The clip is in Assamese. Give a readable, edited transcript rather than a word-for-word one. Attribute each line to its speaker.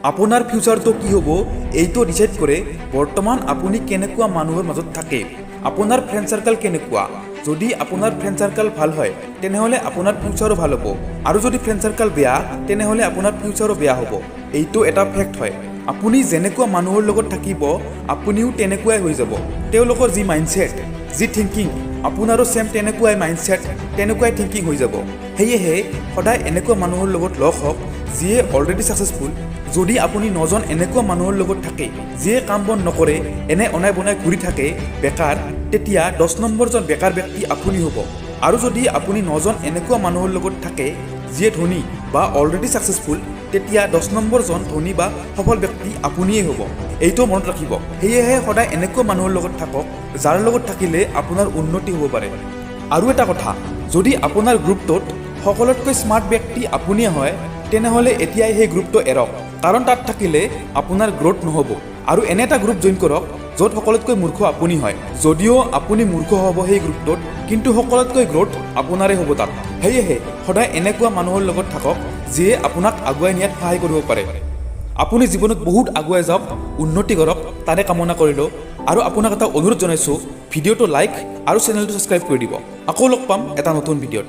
Speaker 1: আপোনাৰ ফিউচাৰটো কি হ'ব এইটো ডিচাইড কৰে বৰ্তমান আপুনি কেনেকুৱা মানুহৰ মাজত থাকে। আপোনাৰ ফ্ৰেণ্ড চাৰ্কেল কেনেকুৱা। যদি আপোনাৰ ফ্ৰেণ্ড চাৰ্কেল ভাল হয় তেনেহ'লে আপোনাৰ ফিউচাৰো ভাল হ'ব, আৰু যদি ফ্ৰেণ্ড চাৰ্কেল বেয়া তেনেহ'লে আপোনাৰ ফিউচাৰো বেয়া হ'ব। এইটো এটা ফেক্ট হয়। আপুনি যেনেকুৱা মানুহৰ লগত থাকিব আপুনিও তেনেকুৱাই হৈ যাব। তেওঁলোকৰ যি মাইণ্ডছেট, যি থিংকিং, আপোনাৰো ছেম তেনেকুৱাই মাইণ্ডছেট, তেনেকুৱাই থিংকিং হৈ যাব। সেয়েহে সদায় এনেকুৱা মানুহৰ লগত লগ হওক যিয়ে অলৰেডি ছাকচেছফুল। যদি আপুনি 9জন এনেকুৱা মানুহৰ লগত থাকে যিয়ে কাম বন নকৰে, এনে অনাই বনাই ঘূৰি থাকে বেকাৰ, তেতিয়া 10 নম্বৰজন বেকাৰ ব্যক্তি আপুনি হ'ব। আৰু যদি আপুনি 9জন এনেকুৱা মানুহৰ লগত থাকে যিয়ে ধনী বা অলৰেডি ছাকচেছফুল, তেতিয়া 10 নম্বৰজন ধনী বা সফল ব্যক্তি আপুনিয়েই হ'ব। এইটো মনত ৰাখিব। সেয়েহে সদায় এনেকুৱা মানুহৰ লগত থাকক যাৰ লগত থাকিলে আপোনাৰ উন্নতি হ'ব পাৰে। আৰু এটা কথা, যদি আপোনাৰ গ্ৰুপটোত সকলোতকৈ স্মাৰ্ট ব্যক্তি আপুনিয়ে হয় তেনেহ'লে এতিয়াই সেই গ্ৰুপটো এৰক, কাৰণ তাত থাকিলে আপোনাৰ গ্ৰ'থ নহ'ব। আৰু এনে এটা গ্ৰুপ জইন কৰক য'ত সকলোতকৈ মূৰ্খ আপুনি হয়। যদিও আপুনি মূৰ্খ হ'ব সেই গ্ৰুপটোত, কিন্তু সকলোতকৈ গ্ৰ'থ আপোনাৰে হ'ব তাত। সেয়েহে সদায় এনেকুৱা মানুহৰ লগত থাকক যিয়ে আপোনাক আগুৱাই নিয়াত সহায় কৰিব পাৰে। আপুনি জীৱনত বহুত আগুৱাই যাওক, উন্নতি কৰক, তাৰে কামনা কৰিলোঁ। আৰু আপোনাক এটা অনুৰোধ জনাইছোঁ, ভিডিঅ'টো লাইক আৰু চেনেলটো ছাবস্ক্ৰাইব কৰি দিব। আকৌ লগ পাম এটা নতুন ভিডিঅ'ত।